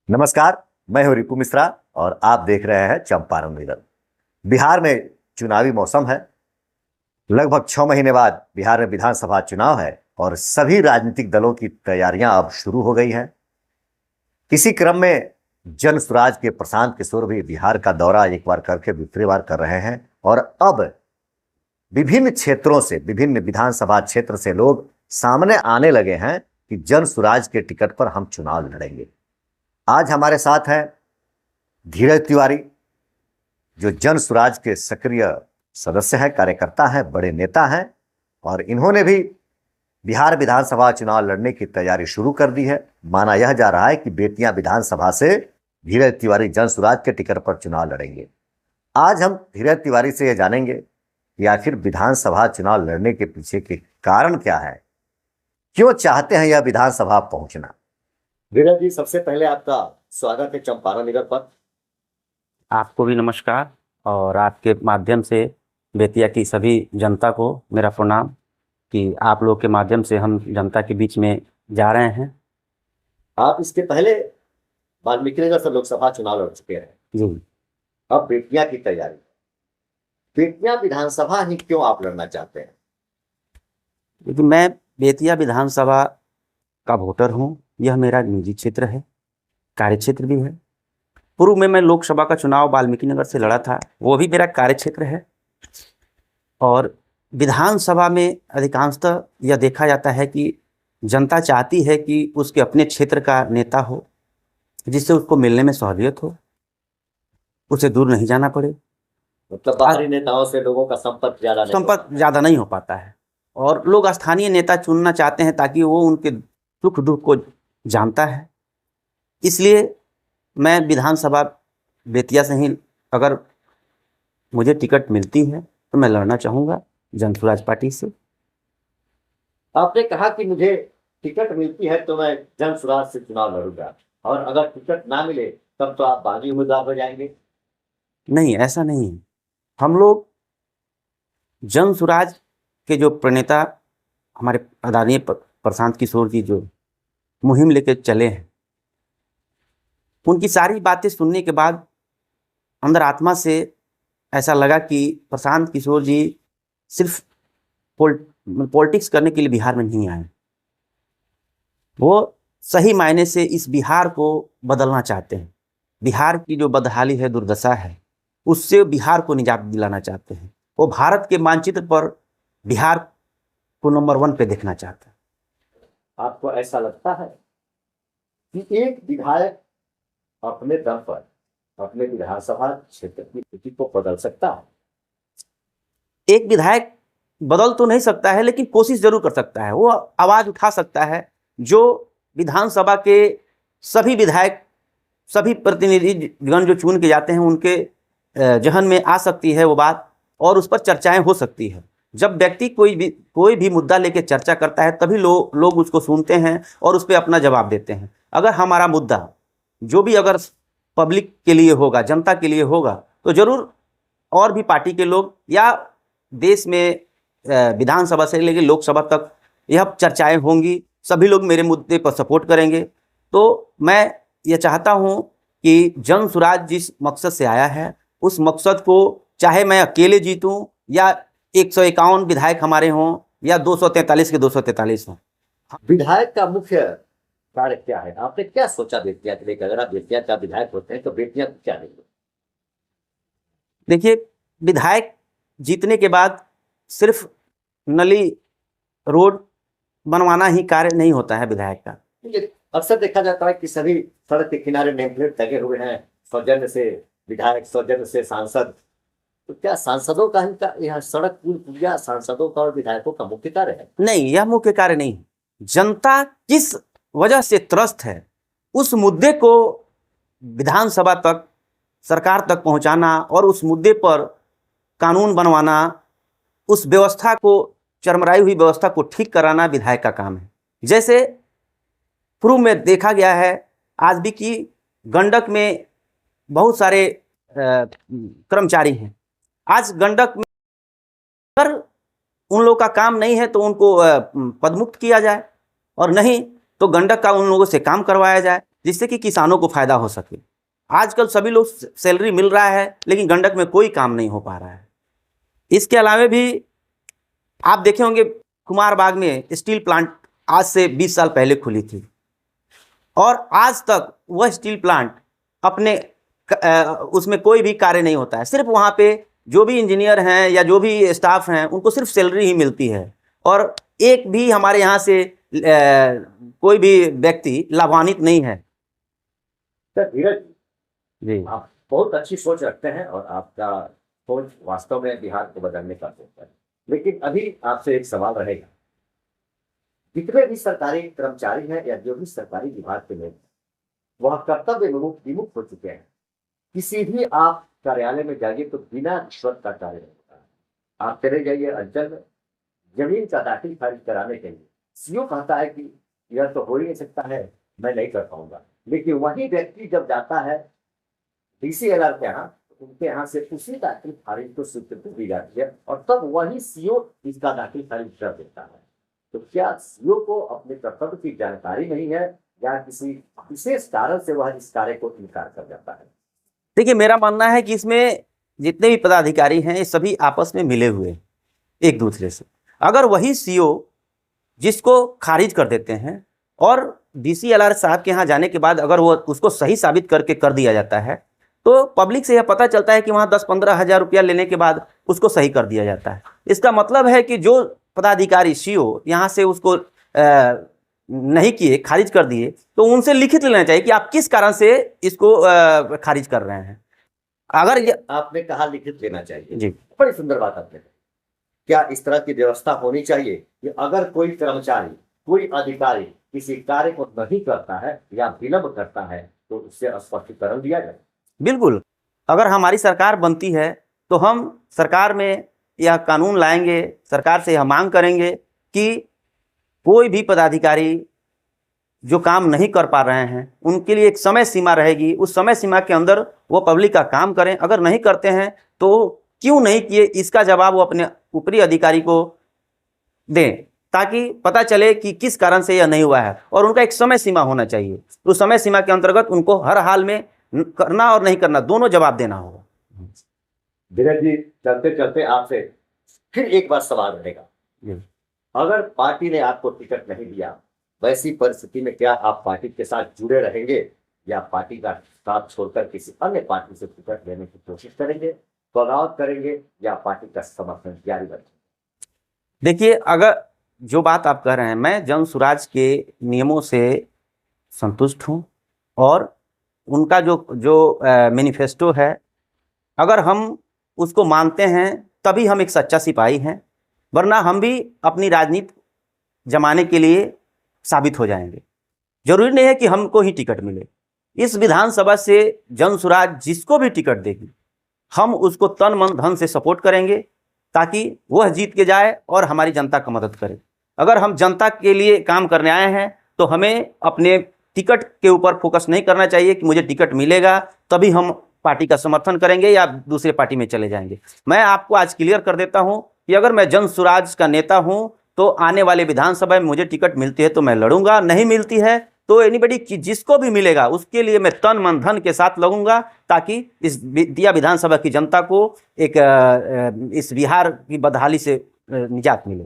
नमस्कार। मैं हूं रिपु मिश्रा और आप देख रहे हैं चंपारण न्यूज़। बिहार में चुनावी मौसम है। लगभग 6 महीने बाद बिहार में विधानसभा चुनाव है और सभी राजनीतिक दलों की तैयारियां अब शुरू हो गई हैं। इसी क्रम में जन सुराज के प्रशांत किशोर भी बिहार का दौरा एक बार करके दूसरी बार कर रहे हैं और अब विभिन्न क्षेत्रों से, विभिन्न विधानसभा क्षेत्र से लोग सामने आने लगे हैं कि जन सुराज के टिकट पर हम चुनाव लड़ेंगे। आज हमारे साथ हैं धीरज तिवारी, जो जन सुराज के सक्रिय सदस्य हैं, कार्यकर्ता हैं, बड़े नेता हैं और इन्होंने भी बिहार विधानसभा चुनाव लड़ने की तैयारी शुरू कर दी है। माना यह जा रहा है कि बेतिया विधानसभा से धीरज तिवारी जन सुराज के टिकट पर चुनाव लड़ेंगे। आज हम धीरज तिवारी से यह जानेंगे कि आखिर विधानसभा चुनाव लड़ने के पीछे के कारण क्या है, क्यों चाहते हैं यह विधानसभा पहुंचना। धीरज जी, सबसे पहले आपका स्वागत है चंपारण न्यूज़ पर। आपको भी नमस्कार और आपके माध्यम से बेतिया की सभी जनता को मेरा प्रणाम कि आप लोग के माध्यम से हम जनता के बीच में जा रहे हैं। आप इसके पहले वाल्मीकि नगर से लोकसभा चुनाव लड़ चुके हैं जी। अब बेतिया की तैयारी, बेतिया विधानसभा ही क्यों आप लड़ना चाहते हैं? क्योंकि मैं बेतिया विधानसभा का वोटर हूँ। यह मेरा निजी क्षेत्र है, कार्य क्षेत्र भी है। पूर्व में मैं लोकसभा का चुनाव वाल्मीकि नगर से लड़ा था, वो भी मेरा कार्य क्षेत्र है। और विधानसभा में अधिकांशतः यह देखा जाता है कि जनता चाहती है कि उसके अपने क्षेत्र का नेता हो, जिससे उसको मिलने में सहूलियत हो, उसे दूर नहीं जाना पड़े। मतलब बाहरी नेताओं से लोगों का संपर्क ज़्यादा नहीं हो पाता है और लोग स्थानीय नेता चुनना चाहते हैं ताकि वो उनके सुख दुख को जानता है। इसलिए मैं विधानसभा बेतिया से ही, अगर मुझे टिकट मिलती है तो मैं लड़ना चाहूँगा जन सुराज पार्टी से। आपने कहा कि मुझे टिकट मिलती है तो मैं जन सुराज से चुनाव लड़ूंगा, और अगर टिकट ना मिले तब तो आप बागी उम्मीदवार हो जाएंगे। नहीं, ऐसा नहीं है। हम लोग जन सुराज के जो प्रणेता हमारे आदरणीय प्रशांत किशोर जी जो मुहिम लेके चले हैं, उनकी सारी बातें सुनने के बाद अंदर आत्मा से ऐसा लगा कि प्रशांत किशोर जी सिर्फ पॉलिटिक्स करने के लिए बिहार में नहीं आए, वो सही मायने से इस बिहार को बदलना चाहते हैं। बिहार की जो बदहाली है, दुर्दशा है, उससे बिहार को निजात दिलाना चाहते हैं। वो भारत के मानचित्र पर बिहार को नंबर 1 पे देखना चाहते हैं। आपको ऐसा लगता है कि एक विधायक अपने दम पर अपने विधानसभा क्षेत्र की स्थिति को बदल सकता है? एक विधायक बदल तो नहीं सकता है, लेकिन कोशिश जरूर कर सकता है। वो आवाज उठा सकता है। जो विधानसभा के सभी विधायक, सभी प्रतिनिधिगण जो चुन के जाते हैं, उनके जहन में आ सकती है वो बात और उस पर चर्चाएं हो सकती है। जब व्यक्ति कोई भी मुद्दा लेके चर्चा करता है, तभी लोग उसको सुनते हैं और उस पर अपना जवाब देते हैं। अगर हमारा मुद्दा जो भी अगर पब्लिक के लिए होगा, जनता के लिए होगा, तो जरूर और भी पार्टी के लोग या देश में विधानसभा से लेकर लोकसभा तक यह चर्चाएं होंगी। सभी लोग मेरे मुद्दे पर सपोर्ट करेंगे। तो मैं ये चाहता हूं कि जन सुराज जिस मकसद से आया है, उस मकसद को चाहे मैं अकेले जीतूं या 151 विधायक हमारे हों या 243 के 243 हों। विधायक का मुख्य कार्य क्या है? आपने क्या सोचा बेतिया के लिए? अगर आप बेतिया का विधायक होते हैं तो बेतिया को क्या देंगे? देखिए, विधायक जीतने के बाद सिर्फ नली रोड बनवाना ही कार्य नहीं होता है विधायक का। अक्सर देखा जाता है कि सभी सड़क के किनारे नेम प्लेट लगे हुए हैं, सौजन्य से विधायक, सौजन्य से सांसद। तो क्या सांसदों का यह सड़क पुल पुलिया सांसदों का और विधायकों का मुख्य कार्य है? नहीं, यह मुख्य कार्य नहीं है। जनता किस वजह से त्रस्त है, उस मुद्दे को विधानसभा तक, सरकार तक पहुंचाना और उस मुद्दे पर कानून बनवाना, उस व्यवस्था को, चरमराई हुई व्यवस्था को ठीक कराना विधायक का काम है। जैसे पूर्व में देखा गया है आज भी कि गंडक में बहुत सारे कर्मचारी हैं। आज गंडक में अगर उन लोगों का काम नहीं है तो उनको पदमुक्त किया जाए, और नहीं तो गंडक का उन लोगों से काम करवाया जाए। जिससे कि किसानों को फायदा हो सके। आजकल सभी लोग सैलरी मिल रहा है, लेकिन गंडक में कोई काम नहीं हो पा रहा है। इसके अलावा भी आप देखे होंगे कुमारबाग में स्टील प्लांट आज से 20 साल पहले खुली थी, और आज तक वह स्टील प्लांट अपने उसमें कोई भी कार्य नहीं होता है। सिर्फ वहाँ पे जो भी इंजीनियर हैं या जो भी स्टाफ हैं, उनको सिर्फ सैलरी ही मिलती है, और एक भी हमारे यहाँ से कोई भी व्यक्ति लाभान्वित नहीं है। सर धीरज जी, आप बहुत अच्छी सोच रखते हैं और आपका सोच वास्तव में बिहार को बदलने का सोच है। लेकिन अभी आपसे एक सवाल रहेगा, जितने भी सरकारी कर्मचारी हैं या जो भी सरकारी विभाग के लोग, वह कर्तव्य विमुख हो चुके हैं। किसी भी आप कार्यालय में जाइए तो बिना रिश्वत का कार्य नहीं होता है। आप चले जाइए अंचल में, जमीन का दाखिल खारिज कराने के लिए सीओ कहता है कि यह तो हो ही नहीं सकता है, मैं नहीं कर पाऊंगा। लेकिन वही व्यक्ति जब जाता है डीसीएलआर के यहाँ, उनके यहाँ से उसी दाखिल खारिज को स्वीकृति दी जाती है और तब वही सीओ इसका दाखिल खारिज कर देता है। तो क्या सीओ को अपने कर्तव्य की जानकारी नहीं है या किसी विशेष कारण से वह इस कार्य को इनकार कर जाता है? देखिए, मेरा मानना है कि इसमें जितने भी पदाधिकारी हैं, ये सभी आपस में मिले हुए एक दूसरे से। अगर वही सीओ जिसको खारिज कर देते हैं और डीसीएलआर साहब के यहाँ जाने के बाद अगर वो उसको सही साबित करके कर दिया जाता है, तो पब्लिक से यह पता चलता है कि वहाँ 10-15 हज़ार रुपया लेने के बाद उसको सही कर दिया जाता है। इसका मतलब है कि जो पदाधिकारी सीओ यहाँ से उसको नहीं किए, खारिज कर दिए, तो उनसे लिखित लेना चाहिए कि आप किस कारण से इसको खारिज कर रहे हैं। अगर आपने कहा लिखित लेना चाहिए जी, बड़ी सुंदर बात आपने कही। क्या इस तरह की व्यवस्था होनी चाहिए कि अगर कोई कर्मचारी, कोई अधिकारी किसी कार्य को नहीं करता है या विलंब करता है तो उससे स्पष्टीकरण दिया जाए? बिल्कुल। अगर हमारी सरकार बनती है तो हम सरकार में यह कानून लाएंगे, सरकार से यह मांग करेंगे कि कोई भी पदाधिकारी जो काम नहीं कर पा रहे हैं, उनके लिए एक समय सीमा रहेगी। उस समय सीमा के अंदर वो पब्लिक का काम करें। अगर नहीं करते हैं तो क्यों नहीं किए, इसका जवाब वो अपने ऊपरी अधिकारी को दें, ताकि पता चले कि किस कारण से यह नहीं हुआ है। और उनका एक समय सीमा होना चाहिए। उस समय सीमा के अंतर्गत उनको हर हाल में करना और नहीं करना दोनों जवाब देना होगा। धीरज जी, चलते चलते आपसे फिर एक बार सवाल रहेगा, अगर पार्टी ने आपको टिकट नहीं दिया, वैसी परिस्थिति में क्या आप पार्टी के साथ जुड़े रहेंगे या पार्टी का साथ छोड़कर किसी अन्य पार्टी से टिकट लेने की कोशिश करेंगे, बगावत करेंगे या पार्टी का समर्थन जारी रखेंगे? देखिए, अगर जो बात आप कह रहे हैं, मैं जन सुराज के नियमों से संतुष्ट हूं और उनका जो मैनिफेस्टो है, अगर हम उसको मानते हैं तभी हम एक सच्चा सिपाही हैं, वरना हम भी अपनी राजनीति जमाने के लिए साबित हो जाएंगे। जरूरी नहीं है कि हमको ही टिकट मिले। इस विधानसभा से जन सुराज जिसको भी टिकट देगी, हम उसको तन मन धन से सपोर्ट करेंगे ताकि वह जीत के जाए और हमारी जनता का मदद करे। अगर हम जनता के लिए काम करने आए हैं तो हमें अपने टिकट के ऊपर फोकस नहीं करना चाहिए कि मुझे टिकट मिलेगा तभी हम पार्टी का समर्थन करेंगे या दूसरे पार्टी में चले जाएंगे। मैं आपको आज क्लियर कर देता हूं कि अगर मैं जन सुराज का नेता हूं तो आने वाले विधानसभा में मुझे टिकट मिलती है तो मैं लड़ूंगा, नहीं मिलती है तो एनीबडी जिसको भी मिलेगा उसके लिए मैं तन मन धन के साथ लगूंगा, ताकि इस दिया विधानसभा की जनता को एक इस बिहार की बदहाली से निजात मिले।